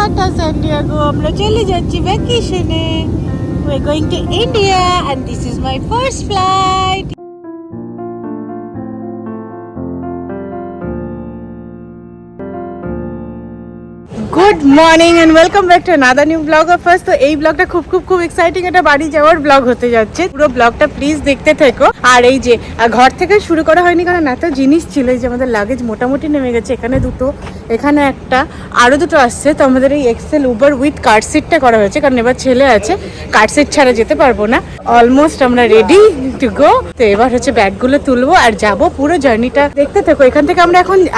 Tata San Diego, আমরা চলে যাচ্ছি ভ্যাকেশনে। We are going to India and this is my first flight. Good morning and welcome back to another new blog of us. তো এই ব্লগটা খুব exciting, এটা বাড়ি যাওয়ার ব্লগ হতে যাচ্ছে। পুরো ব্লগটা প্লিজ দেখতে থেকো। আর এই যে ঘর থেকে শুরু করা হয়নি কারণ এত জিনিস ছিল। এই যে আমাদের লাগেজ মোটামুটি নেমে গেছে, এখানে দুটো, এখানে একটা, আরও দুটো আসছে। তো আমাদের এই এক্সেল উবার উইথ কার সিটটা করা হয়েছে কারণ এবার ছেলে আছে, কার সিট ছাড়া যেতে পারবো না। অলমোস্ট আমরা রেডি টু গো। তো এবার হচ্ছে ব্যাগগুলো তুলবো আর যাবো। পুরো জার্নিটা দেখতে থেকো। এখান থেকে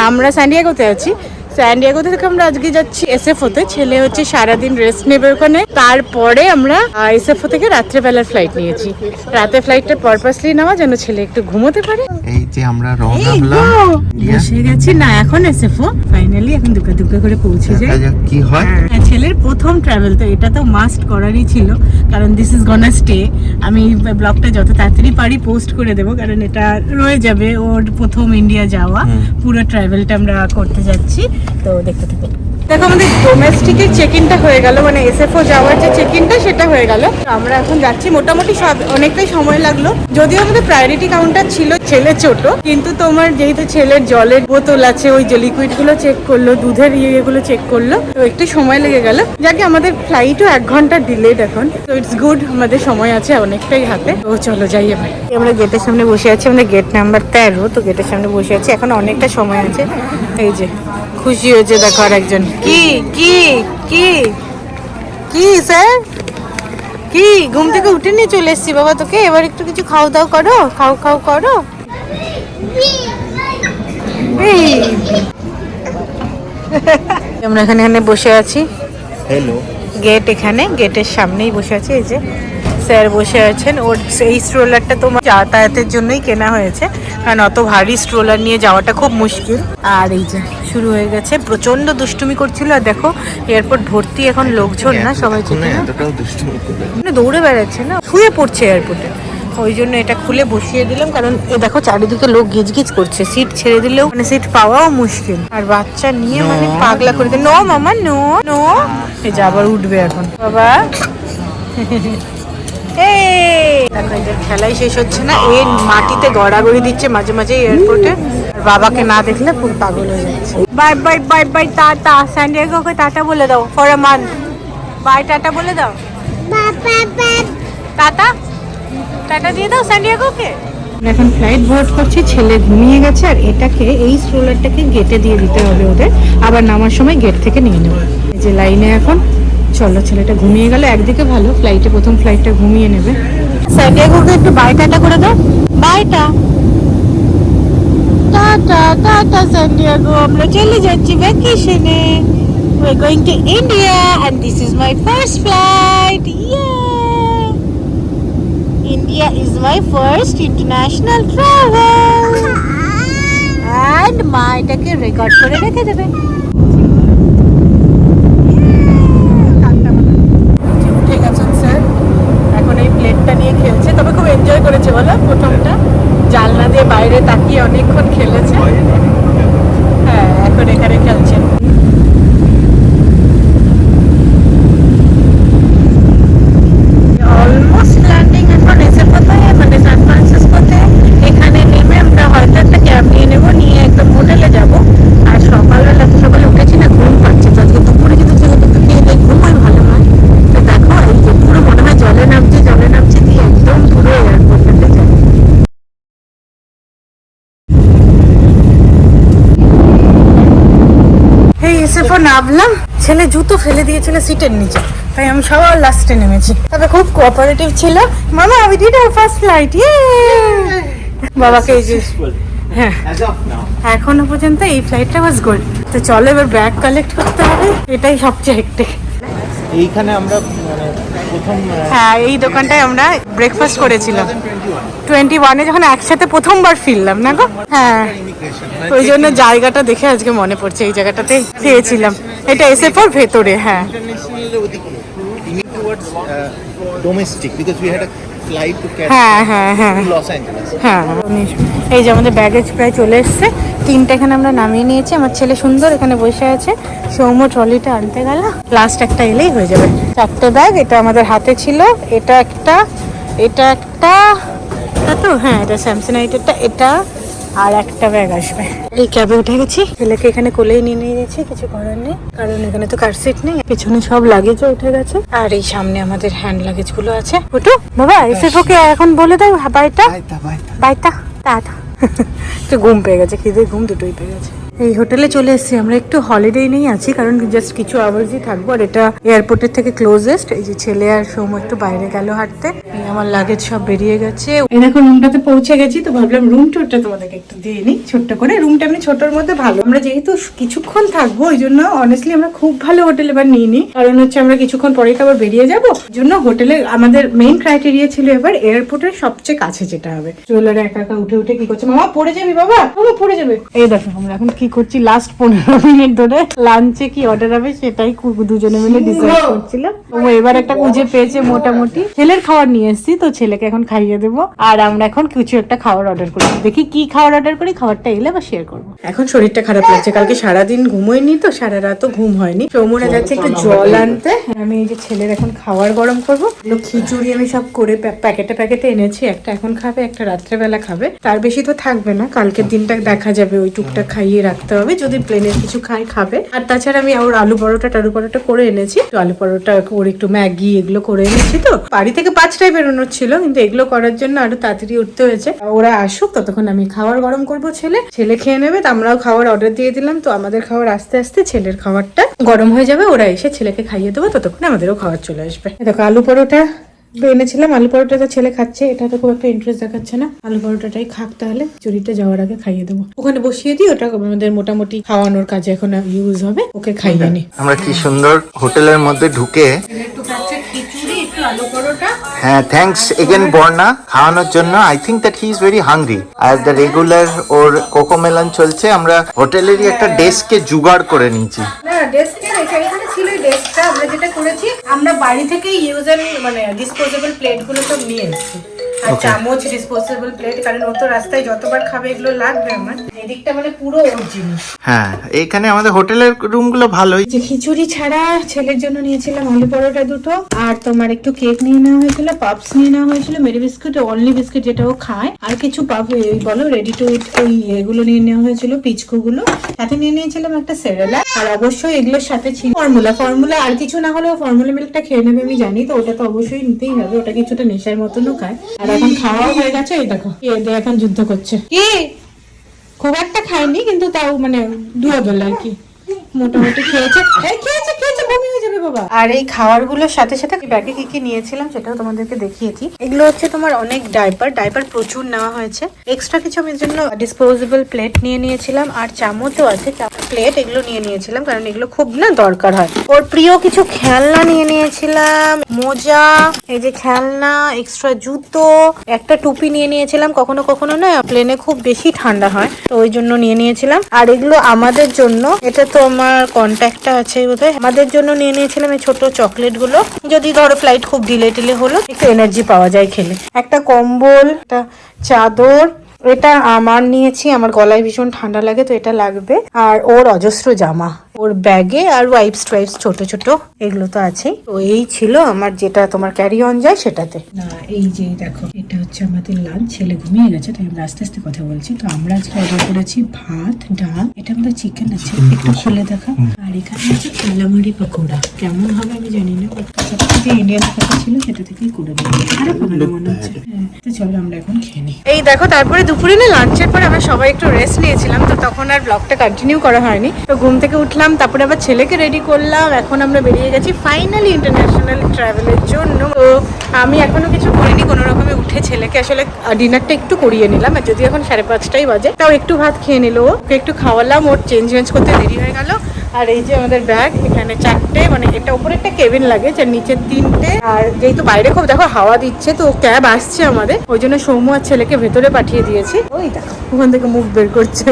আমরা স্যান ডিয়েগোতে আছি। স্যান ডিয়েগো থেকে আমরা আজকে যাচ্ছি এসএফও তে। ছেলে হচ্ছে সারাদিন রেস্ট নেবে ওখানে। তারপরে আমরা এসএফও থেকে রাত্রেবেলার ফ্লাইট নিয়েছি। রাতে ফ্লাইটটা পারপাসলি নেওয়া যেন ছেলে একটু ঘুমোতে পারে। এই যে আমরা রওনা হলাম, বসে গেছি না এখন এসএফও। ফাইনালি এখন দুকা করে পৌঁছে যাই। কি হয়। ছেলের প্রথম ট্রাভেল, তো এটা তো মাস্ট করারই ছিল কারণ দিস ইজ গনা স্টে। আমি ব্লগটা যত তাড়াতাড়ি পারি পোস্ট করে দেবো কারণ এটা রয়ে যাবে ওর প্রথম ইন্ডিয়া যাওয়া। পুরো ট্রাভেলটা আমরা করতে যাচ্ছি, তো দেখতে থাকো। দেখো আমাদের ডোমেস্টিকের চেক ইনটা হয়ে গেল, মানে এসএফও যাওয়ার যে চেক ইনটা সেটা হয়ে গেল। আমরা এখন যাচ্ছি। মোটামুটি সব অনেকটাই সময় লাগলো, যদিও আমাদের প্রায়োরিটি কাউন্টার ছিল। ছেলে ছোট, কিন্তু তোমার যেহেতু ছেলের জলের বোতল আছে, ওই যে লিকুইড গুলো চেক করলো, দুধের ইয়েগুলো চেক করলো, তো একটু সময় লেগে গেল। যাকে আমাদের ফ্লাইটও 1 ঘন্টা ডিলেড এখন, তো ইটস গুড, আমাদের সময় আছে অনেকটাই হাতে। তো চলো যাই এবার। আমরা গেটের সামনে বসে আছি, আমাদের গেট নাম্বার 13। তো গেটের সামনে বসে আছি, এখন অনেকটা সময় আছে। এই যে খুশি হয়েছে দেখো আর একজন। কি কি কি কি স্যার, কি ঘুম থেকে উঠে নিয়ে চলে এসছি বাবা তোকে। এবার একটু কিছু খাও দাও করো, খাও করো। আমরা এখানে বসে আছি। হ্যালো, গেট, এখানে গেটের সামনেই বসে আছে। এই যে স্যার বসে আছেন। ওর এই স্ট্রোলারটা তোমার যাতায়াতের জন্যই কেনা হয়েছে কারণ অত ভারী স্ট্রোলার নিয়ে যাওয়াটা খুব মুশকিল। আর এই যে শুরু হয়ে গেছে, প্রচন্ড দুষ্টুমি করছিল। আর দেখো এয়ারপোর্ট ভর্তি এখন লোকজন, না সবাই দৌড়ে বেড়াচ্ছে, না শুয়ে পড়ছে এয়ারপোর্টে। ওই জন্য এটা খুলে বসিয়ে দিলাম কারণ এ দেখো চারিদিকে লোক গিজগিজ করছে। সিট ছেড়ে দিলেও মানে সিট পাওয়াও মুশকিল। আর বাচ্চা নিয়ে মানে পাগলা করে দেয়। নো মামা নো নো। এই যে আবার উঠবে এখন বাবা। খেলাই শেষ হচ্ছে না, এ মাটিতে গড়াগড়ি দিচ্ছে মাঝে মাঝে এয়ারপোর্টে। আর বাবাকে না দেখলে পুরো পাগল হয়ে যাচ্ছে। বাই বাই বাই বাই, টাটা। স্যান ডিয়েগোকে টাটা বলে দাও ফর আ মান্থ। বাই টাটা বলে দাও। টাটা টাটা দিয়ে দাও স্যান ডিয়েগোকে। এখন ফ্লাইট বোর্ড করছি, ছেলে ঘুমিয়ে গেছে। আর এটাকে, এই স্ট্রোলারটাকে গেটে দিয়ে দিতে হবে ওদের, আবার নামার সময় গেট থেকে নিয়ে নেবো। এই যে লাইনে এখন। চলো, ছেলেটা ঘুমিয়ে গেল, একদিকে ভালো, ফ্লাইটে প্রথম ফ্লাইটটা ঘুমিয়ে নেবে। স্যান ডিয়েগোকে একটু বাই টাটা করে দাও। বাইটা টাটা টাটা স্যান ডিয়েগো, আমরা চলে যাচ্ছি ভ্যাকেশনে। We are going to India and this is my first flight. India is my first international travel. And মা এটাকে রেকর্ড করে রেখে দেবে। উঠে গেছেন স্যার, এখন এই প্লেটটা নিয়ে খেলছে। তবে খুব এনজয় করেছে বলো প্রথমটা, জানলা দিয়ে বাইরে তাকিয়ে অনেকক্ষণ খেলেছে। হ্যাঁ, এখন এখানে খেলছেন। অলমোস্ট ল্যান্ডিং এখন এসএফওতে, মানে সান ফ্রান্সিসকোতে। এখানে নেমে আমরা হয়তো একটা ক্যাব নিয়ে নেবো, নিয়ে একদম হোটেলে যাবো। আর সকালে উঠেছি না, ঘুম পাচ্ছে। তো আজকে দুপুরে কিন্তু ছেলেকে একটু খেয়ে দিয়ে ঘুমোই ভালো হয়। তো দেখো এই যে পুরো মনে হয় জলে নামছে দিয়ে একদম পুরো এয়ারপোর্টটাতে যাবে। এই এসএফও নামলাম, ছেলে জুতো ফেলে দিয়েছিল সিটের নিচে, তাই আমি সবার লাস্টে নেমেছি। তবে খুব কোঅপারেটিভ ছিল। মামা we did our first flight. বাবাকে এই যে হ্যাঁ, এখনো পর্যন্ত এই ফ্লাইটটা ওয়াজ গুড। তো চলো এবার ব্যাগ কালেক্ট করতে হবে, এটাই সবচেয়ে হেক্টিক। এইখানে আমরা মানে প্রথম, হ্যাঁ, এই দোকানটায় আমরা ব্রেকফাস্ট করেছিলাম 21-এ, যখন একসাথে প্রথমবার ফিরলাম না গো। হ্যাঁ, ওই জন্য জায়গাটা দেখে আজকে মনে পড়ছে, এই জায়গাটাতে খেয়েছিলাম। এটা এসএফওর ভেতরে। হ্যাঁ, domestic, because we had a flight to catch হ্যাঁ হ্যাঁ হ্যাঁ Los Angeles. হ্যাঁ। এই যে আমাদের ব্যাগেজ প্রায় চলে এসছে, 3টে এখানে আমরা নামিয়ে নিয়েছি। আমার ছেলে সুন্দর এখানে বসে আছে, সৌম্য ট্রলিটা আনতে গেল, লাস্ট একটা এলেই হয়ে যাবে। 4টে ব্যাগ, এটা আমাদের হাতে ছিল, এটা একটা, এটা একটা, তো হ্যাঁ এটা স্যামসানাইটেরটা, এটা আর একটা ব্যাগ আসবে। এই ক্যাবে উঠে গেছি, ছেলেকে এখানে কোলেই নিয়ে নিয়েছি, কিছু করার নেই কারণ এখানে তো কার সিট নেই। পিছনে সব লাগেজও উঠে গেছে আর এই সামনে আমাদের হ্যান্ড লাগেজ গুলো আছে। ওটু বাবা এসে ওকে এখন বলে দাও বাইটা বাইটা টাটা। একটু ঘুম পেয়ে গেছে, খিদে ঘুম দুটোই পেয়ে গেছে। এই হোটেলে চলে এসেছি আমরা, একটু হলিডে নেই আছি কারণ জাস্ট কিছু আওয়ার্সই থাকবো আর এটা এয়ারপোর্টের থেকে ক্লোজেস্ট। এই যে ছেলে আর সৌম একটু বাইরে গেল হাঁটতে, আমার লাগেজ সব বেরিয়ে গেছে। এই দেখো রুমটাতে পৌঁছে গেছি, তো ভাবলাম রুম টুরটা তোমাদেরকে একটু দিয়ে নিই ছোট্ট করে। রুমটা এমনি ছোটর মধ্যে ভালো, আমরা যেহেতু কিছুক্ষণ থাকবো ওই জন্য অনেস্টলি আমরা খুব ভালো হোটেল এবার নিয়ে নিই, কারণ হচ্ছে আমরা কিছুক্ষণ পরেই তো আবার বেরিয়ে যাবো। জন্য হোটেলে আমাদের মেইন ক্রাইটেরিয়া ছিল এবার এয়ারপোর্টের সবচেয়ে কাছে যেটা হবে। চুলারে একা একা উঠে উঠে কি করছে, মামা পড়ে যাবি বাবা, বাবা পড়ে যাবে। এই দেখো আমরা এখন কি করছি, লাস্ট 15 মিনিট ধরে লাঞ্চে কি অর্ডার হবে সেটাই দুজনে মিলে ডিসাইড করছিলাম। ও এবার একটা খুঁজে পেয়েছে মোটামুটি। ছেলের খাবার নিয়ে এসেছি, তো ছেলেকে এখন খাইয়ে দেবো আর আমরা এখন কিছু একটা খাবার অর্ডার করছি। দেখি কি খাবার অর্ডার করি, খাবারটা এলে বা শেয়ার করবো। এখন শরীরটা খারাপ লাগছে, কালকে সারাদিন ঘুমোয়নি তো, সারা রাতও ঘুম হয়নি। সৌমরা যাচ্ছে একটু জল আনতে, আমি এই যে ছেলের এখন খাবার গরম করবো। খিচুড়ি আমি সব করে প্যাকেটে প্যাকেটে এনেছি, একটা এখন খাবে, একটা রাত্রেবেলা খাবে, তার বেশি তো থাকবে না, কালকের দিনটা দেখা যাবে, ওই টুকটাক খাইয়ে রাখতে হবে, যদি প্লেনের কিছু খাবে। আর তাছাড়া আমি ওর আলু পরোটা করে এনেছি, তো আলু পরোটা ওর একটু ম্যাগি এগুলো করে এনেছি। তো বাড়ি থেকে 5টায় বেরোনোর ছিল, কিন্তু এগুলো করার জন্য আরো তাড়াতাড়ি উঠতে হয়েছে। ওরা আসুক, ততক্ষণ আমি খাবার গরম করবো, ছেলে খেয়ে নেবে, তো আমরাও খাবার অর্ডার দিয়ে দিলাম। তো আমাদের খাবার আস্তে আস্তে ছেলের খাবারটা গরম হয়ে যাবে, ওরা এসে ছেলেকে খাইয়ে দেবো, ততক্ষণ আমাদেরও খাবার চলে আসবে। দেখো আলু পরোটা এনেছিলাম, আলু পরোটাটা ছেলে খাচ্ছে, এটা তো খুব একটা ইন্টারেস্ট দেখাচ্ছে না, আলু পরোটাটাই খাক, তাহলে চুরিটা যাওয়ার আগে খাইয়ে দেবো। ওখানে বসিয়ে দিই, ওটা আমাদের মোটামুটি খাওয়ানোর কাজে এখন ইউজ হবে, ওকে খাইয়ে নি। আমরা কি সুন্দর হোটেলের মধ্যে ঢুকে, একটু খাচ্ছে খিচুড়ি, একটু আলু পরোটা। হ্যাঁ থ্যাঙ্কস এগেন বর্ণা খাওয়ানোর জন্য। I think that he is very hungry. Are the regular or CoComelon চলছে, আমরা হোটেলেরই একটা ডেস্কে জুগাড় করে নিয়েছি। না ডেস্কে এখানে ছিল ডেস্কটা, আমরা যেটা করেছি আমরা বাড়ি থেকে ইউজের মানে ডিসপোজেবল প্লেটগুলো সব নিয়ে এসেছি, আর চামচ ডিসপোজেবল প্লেট, কারণ ও তো রাস্তায় যতবার খাবে এগুলো লাগবে আমার। এদিকটা মানে পুরো ওর জিনিস। হ্যাঁ এখানে আমাদের হোটেলের রুমগুলো ভালোই। যে খিচুড়ি ছাড়া ছেলের জন্য নিয়েছিলাম আলু পরোটা দুটো, আর তোমার একটু কেক নিয়ে নেওয়া হয়েছিল, পাপস নিয়ে নেওয়া হয়েছিল, মেরি বিস্কুট, অনলি বিস্কুট যেটা ও খায়, আর কিছু পাপ বলো রেডি টু ইট ওই এগুলো নিয়ে নেওয়া হয়েছিল, পিচকো গুলো, সাথে নিয়ে নিয়েছিলাম একটা সেরেলা, আর অবশ্যই এগুলোর সাথে ছিল ফর্মুলা, আর কিছু না হলেও ফর্মুলা মিল্কটা খেয়ে নেবে আমি জানি, তো ওটা তো অবশ্যই নিতেই হবে, ওটা কিছুটা নেশার মতনও খায়। আর এখন খাওয়াও হয়ে গেছে, এই দেখো এখন যুদ্ধ করছে, কি খুব একটা খায়নি কিন্তু তাও মানে ডুয়াবেল আর কি, মোটামুটি খেয়েছে বমি হয়ে যাবে বাবা। আর এই খাবারগুলোর সাথে সাথে ব্যাগে কি কি নিয়েছিলাম সেটাও তোমাদেরকে দেখিয়েছি। এগুলো হচ্ছে তোমার অনেক ডাইপার প্রচুর নেওয়া হয়েছে, এক্সট্রা কিছু আমি জন্য ডিসপোজেবল প্লেট নিয়ে নিয়েছিলাম, আর চামচও আছে, প্লেট এগুলো নিয়ে নিয়েছিলাম কারণ এগুলো খুব না দরকার হয়। ওর প্রিয় কিছু খেলনা নিয়ে নিয়েছিলাম, মোজা, এই যে খেলনা, এক্সট্রা জুতো, একটা টুপি নিয়ে নিয়েছিলাম, কখনো কখনো না প্লেনে খুব বেশি ঠান্ডা হয় তো ওই জন্য নিয়ে নিয়েছিলাম। আর এগুলো আমাদের জন্য, এটা তো আমার কন্ট্যাক্টটা আছে বোধহয়, আমাদের জন্য নিয়ে নিয়েছিলাম এই ছোট চকলেট গুলো, যদি ধরো ফ্লাইট খুব ঢিলে হলো একটু এনার্জি পাওয়া যায় খেলে। একটা কম্বল, একটা চাদর, এটা আমার নিয়েছি, আমার গলায় ভীষণ ঠান্ডা লাগে তো এটা লাগবে, আর ওর অজস্র জামা ওর ব্যাগে, আর ওয়াইপস ছোট ছোট এগুলো তো আছেই। তো এই ছিল আমার যেটা তোমার ক্যারি অন যায় সেটাতে। না এই যে দেখো এটা হচ্ছে আমাদের লাঞ্চ, ছেলে ঘুমিয়ে গেছে তাই আমরা আস্তে আস্তে কথা বলছি। তো আমরা আজকে অর্ডার করেছি ভাত, ডাল, এটা আমাদের চিকেন আছে, একটু খুলে দেখা, আর এখানে আছে কালামারি পকোড়া, কেমন হবে আমি জানি না, যে ইন্ডিয়ান কথা ছিল সেটা থেকেই করে দেবো, খারাপ হবে না মনে হচ্ছে। তো চলো আমরা এখন খেয়ে নিই। এই দেখো তারপরে দুপুরে না লাঞ্চের পরে আমরা সবাই একটু রেস্ট নিয়েছিলাম, তো তখন আর ব্লগটা কন্টিনিউ করা হয়নি। তো ঘুম থেকে উঠলাম, তারপরে আবার ছেলেকে রেডি করলাম, এখন আমরা বেরিয়ে গেছি ফাইনালি ইন্টারন্যাশনাল ট্রাভেলের জন্য। তো আমি এখনো কিছু করিনি, কোনো রকমে উঠে ছেলেকে আসলে ডিনারটা একটু করিয়ে নিলাম, আর যদি এখন 5:30 বাজে, তাও একটু ভাত খেয়ে নিল, ওকে একটু খাওয়ালাম, ওর চেঞ্জ করতে দেরি হয়ে গেল। আর এই যে আমাদের ব্যাগ, এখানে 4টে, মানে এটা উপরে একটা কেবিন লাগে, যার নিচে 3টে, আর যেহেতু বাইরে খুব দেখো হাওয়া দিচ্ছে, তো ক্যাব আসছে আমাদের, ওই জন্য সৌম্য আর ছেলেকে ভেতরে পাঠিয়ে দিয়েছি। ওই দেখো ওখান থেকে মুখ বের করছে,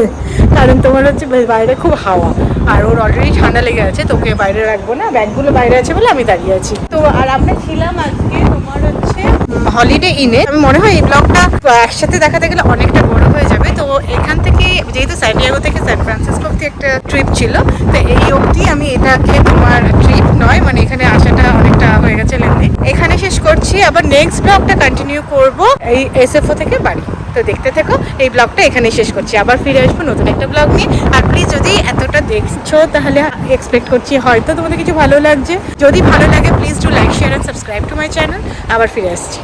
কারণ তোমার হচ্ছে বাইরে খুব হাওয়া, আর ওর অলরেডি ঠান্ডা লেগে আছে, তোকে বাইরে রাখবো না, ব্যাগগুলো বাইরে আছে বলে আমি দাঁড়িয়ে আছি। তো আর আমরা ছিলাম আজকে তোমার হচ্ছে হলিডে ইনে। আমি মনে হয় এই ব্লগটা একসাথে দেখাতে গেলে অনেকটা বড় হয়ে যাবে। তো এখান থেকে যেহেতু স্যান্ডিয়াগো থেকে সান ফ্রান্সিসকো অব্দি একটা ট্রিপ ছিল, তো এই অবধি আমি এটাকে তোমার ট্রিপ নয় মানে এখানে আসাটা অনেকটা হয়ে গেছে লেন্দি। এখানে শেষ করছি, আবার নেক্সট ব্লগটা কন্টিনিউ করব এই এসএফও থেকে বাড়ি। তো দেখতে থেকো, এই ব্লগটা এখানেই শেষ করছি, আবার ফিরে আসবো নতুন একটা ব্লগ নিয়ে। আর প্লিজ যদি এতটা দেখছো তাহলে এক্সপেক্ট করছি হয়তো তোমাদের কিছু ভালো লাগছে। যদি ভালো লাগে please do like share and subscribe to my channel. আবার ফিরে আসছি।